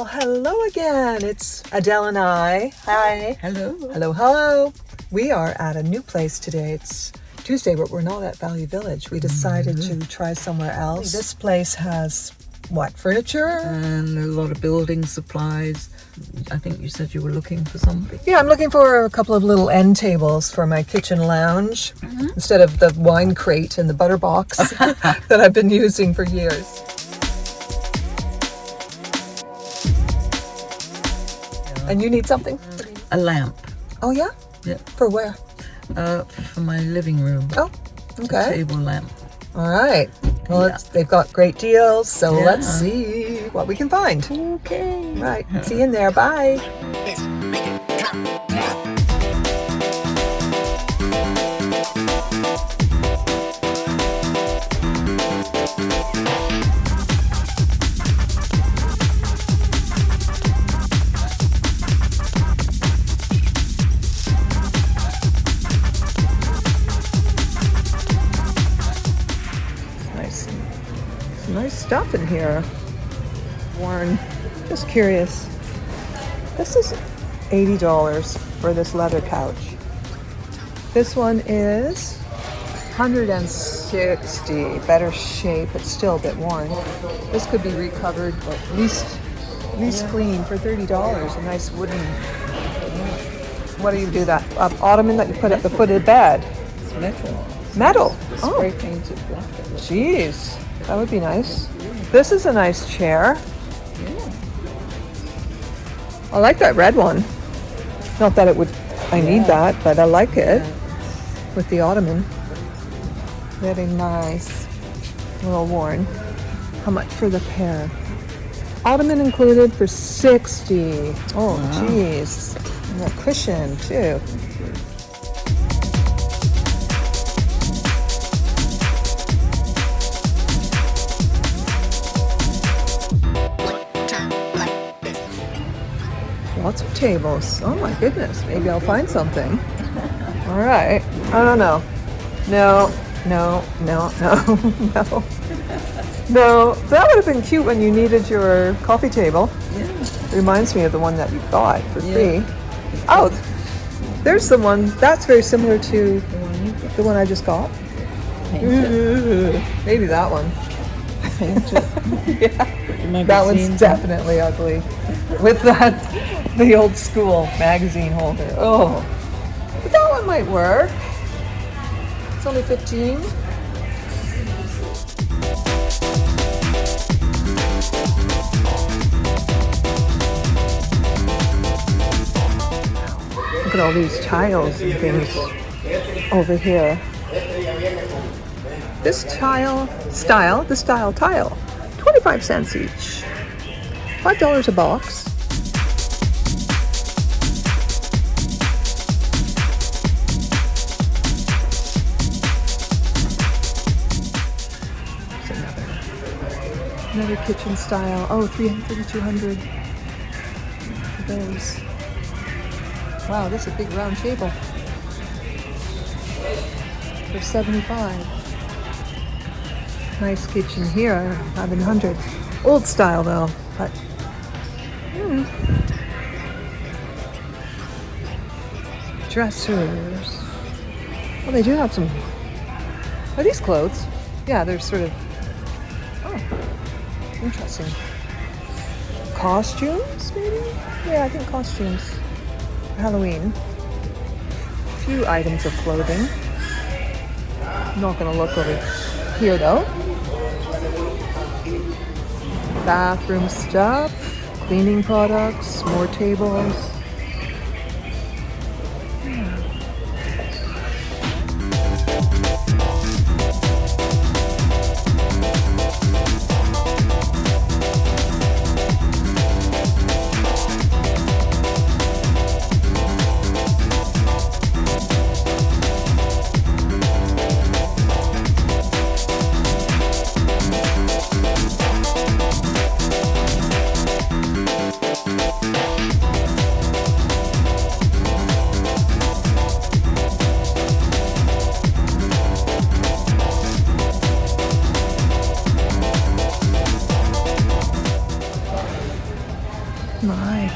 Well, hello again. It's Adele and I. Hi. Hello. Hello. We are at a new place today. It's Tuesday, but we're not at Value Village. We decided to try somewhere else. This place has, furniture? And a lot of building supplies. I think you said you were looking for something. Yeah, I'm looking for a couple of little end tables for my kitchen lounge instead of the wine crate and the butter box that I've been using for years. And you need something? A lamp. Oh, yeah? Yeah. For where? For my living room. Oh, A okay. table lamp. All right. Well, Yeah. they've got great deals, so Yeah. let's see what we can find. Okay. Right. See you in there. Bye. Nice stuff in here. Warren, just curious. This is $80 for this leather couch. This one is $160. Better shape, but still a bit worn. This could be recovered, but at least clean for $30. A nice wooden. What do you do that? Ottoman that you put at the foot of the bed? It's metal. Metal. Spray painted black. Jeez, that would be nice. This is a nice chair. Yeah. I like that red one. Not that I need that, but I like it with the ottoman. Very nice. A little worn. How much for the pair? Ottoman included for $60. Oh, jeez. And a cushion too. Lots of tables. Oh my goodness. Maybe I'll find something. All right. I don't know. No. No. That would have been cute when you needed your coffee table. Yeah. Reminds me of the one that you got for free. Yeah. Oh, there's the one. That's very similar to the one I just got. Maybe that one. Yeah. That one's definitely ugly. With the old school magazine holder. Oh, but that one might work. It's only $15. Look at all these tiles and things over here. This tile, 25 cents each. $5 a box. Another kitchen style. Oh, $300. Those. Wow, this is a big round table. For $75. Nice kitchen here, 1100. Old style though, but dressers. Well, they do have some. Are these clothes? Yeah, they're sort of. Oh, interesting. Costumes, maybe? Yeah, I think costumes. Halloween. A few items of clothing. I'm not gonna look over here though. Bathroom stuff, cleaning products, more tables.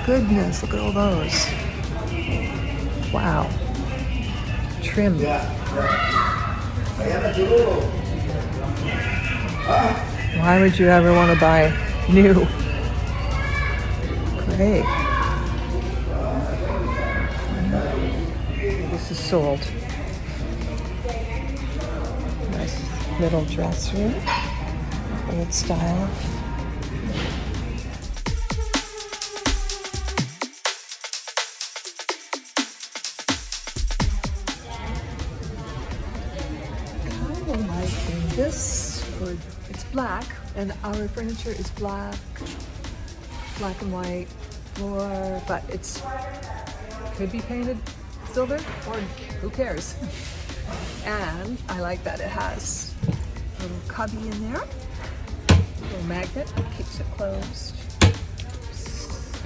goodness, look at all those. Wow. Trim. Why would you ever want to buy new? Great. This is sold. Nice little dress room. Old style. This wood, it's black, and our furniture is black and white floor, but it's could be painted silver, or who cares? And I like that it has a little cubby in there, a little magnet keeps it closed.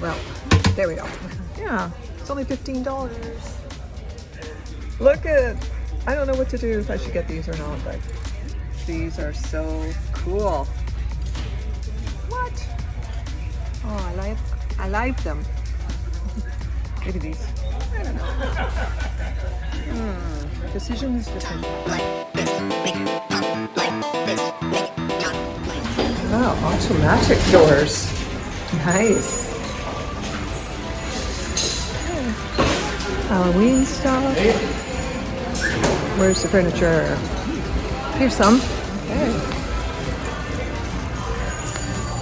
Well, there we go. Yeah, it's only $15. Look at, I don't know what to do if I should get these or not, but these are so cool. What? Oh, I like them. Look at these. I don't know. Precision is different. Oh, automatic doors. Nice. Halloween stuff. Where's the furniture? Here's some. Okay.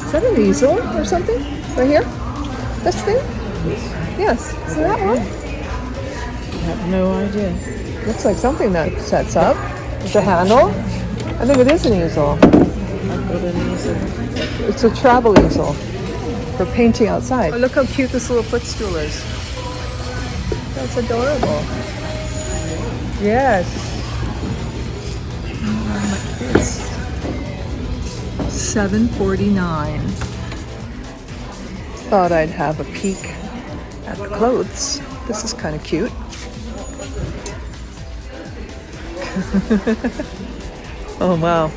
Is that an easel or something? Right here? This thing? Yes. Is it that one? I have no idea. Looks like something that sets up. With a handle. I think it is an easel. I've got an easel. It's a travel easel for painting outside. Oh, look how cute this little footstool is. That's adorable. Yes. $7.49. Thought I'd have a peek at the clothes. This is kind of cute. Oh wow.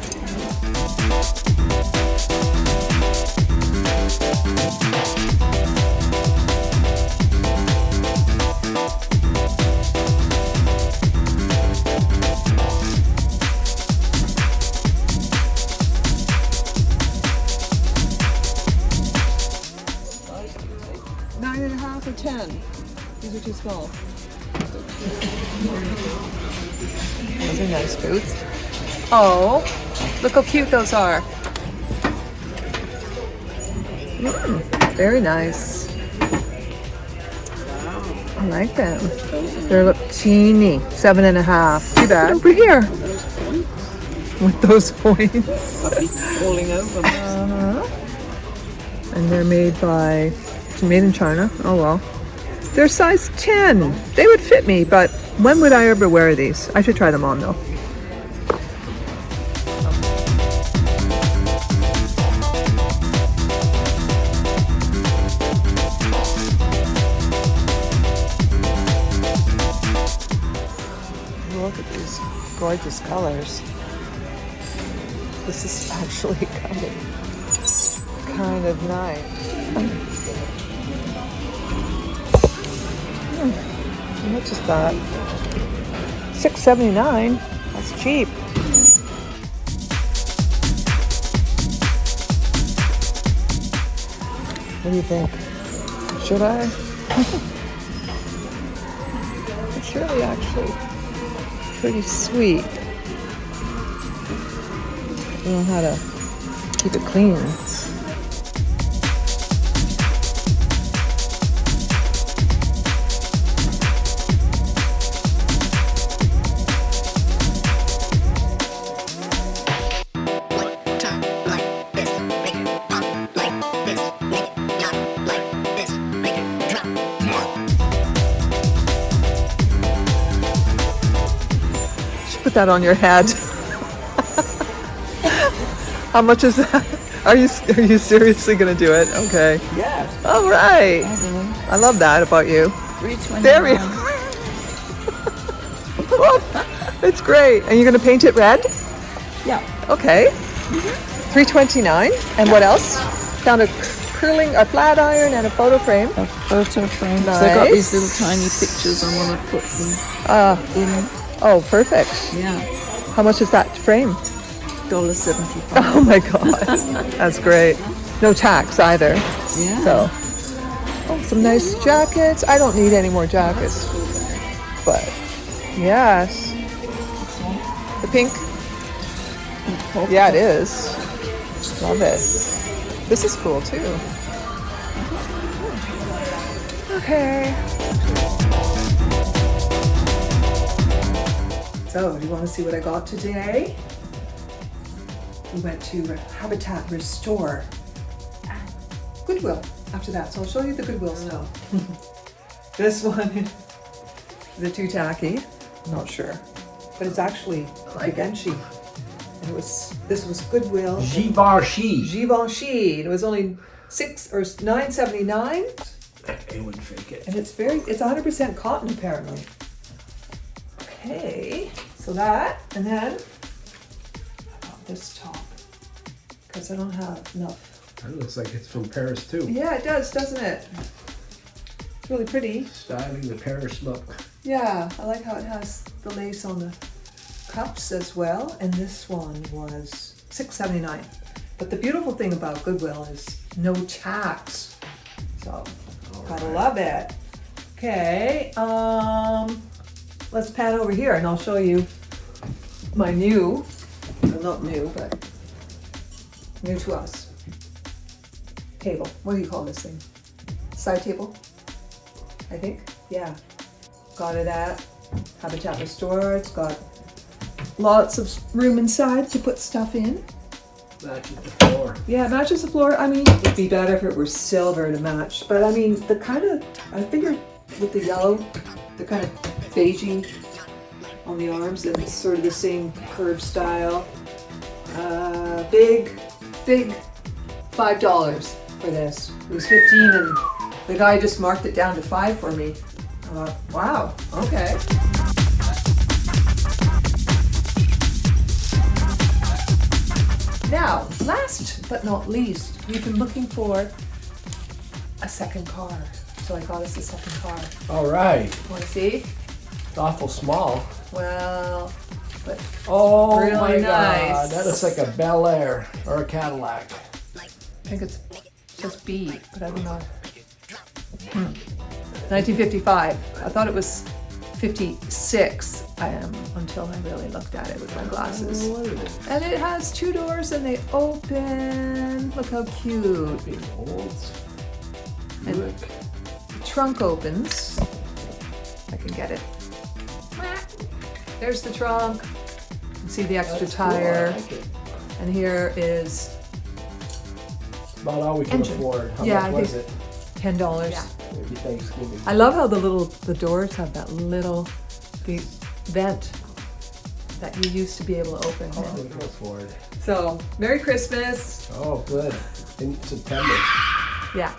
$9.5 or $10. These are too small. Those are nice boots. Oh, look how cute those are. Very nice. I like them. They're look teeny. $7.5. Too bad. Over here. With those points. I'll be falling over. And they're made by, made in China. Oh well. They're size 10. They would fit me, but when would I ever wear these? I should try them on though. Look at these gorgeous colors. This is actually kind of nice. How much is that? $6.79. That's cheap. What do you think? Should I? It's really actually pretty sweet. I don't know how to keep it clean. Put that on your head. How much is that? Are you seriously gonna do it? Okay. Yeah. All right. I love that about you. $3.29. There we are. Well, it's great. And you're gonna paint it red? Yeah. Okay. $3.29. And what else? Found a a flat iron, and a photo frame. A photo frame. Nice. So I got these little tiny pictures. I want to put them in. Oh, perfect. Yeah. How much is that frame? $1.75. Oh my God, that's great. No tax either. Yeah. So, oh, some nice jackets. I don't need any more jackets, but yes, the pink. Yeah, it is. Love it. This is cool too. Okay. So, do you want to see what I got today? We went to Habitat Restore. Goodwill after that, so I'll show you the Goodwill stuff. This one is it too tacky? I'm not sure, but it's actually Givenchy. And this was Goodwill. Givenchy. Givenchy. It was only $9.79, It wouldn't fake it. and it's 100% cotton apparently. Okay, so that, and then I got this top because I don't have enough. That looks like it's from Paris too. Yeah, it does, doesn't it? It's really pretty. Styling the Paris look. Yeah, I like how it has the lace on the cuffs as well. And this one was $6.79. But the beautiful thing about Goodwill is no tax. So, gotta love it. Okay, let's pan over here and I'll show you my new, well, not new, but new to us. Table. What do you call this thing? Side table? I think. Yeah. Got it at Habitat Restore. It's got lots of room inside to put stuff in. Matches the floor. Yeah, it matches the floor. I mean, it'd be better if it were silver to match. But I mean, I figured with the yellow, the kind of beigey on the arms, and it's sort of the same curved style. Big $5 for this. It was 15 and the guy just marked it down to 5 for me. I thought, wow, okay. Now, last but not least, we've been looking for a second car. So I got us a second car. All right. Want to see? It's awful small. Well, but Oh Really my nice. God. That looks like a Bel Air or a Cadillac. I think it's just B, but I don't know. 1955. I thought it was 56 until I really looked at it with my glasses. What is it? And it has 2 doors and they open. Look how cute. Big olds. And- Look. The trunk opens. I can get it. There's the trunk. You can see the extra That's cool. tire. I like it. And here is About all we can Engine. afford. How Yeah, much I was think- it? $10. Maybe Thanksgiving. I love how the doors have that little vent that you used to be able to open. Oh, we can afford. So, Merry Christmas. Oh, good. In September. Yeah.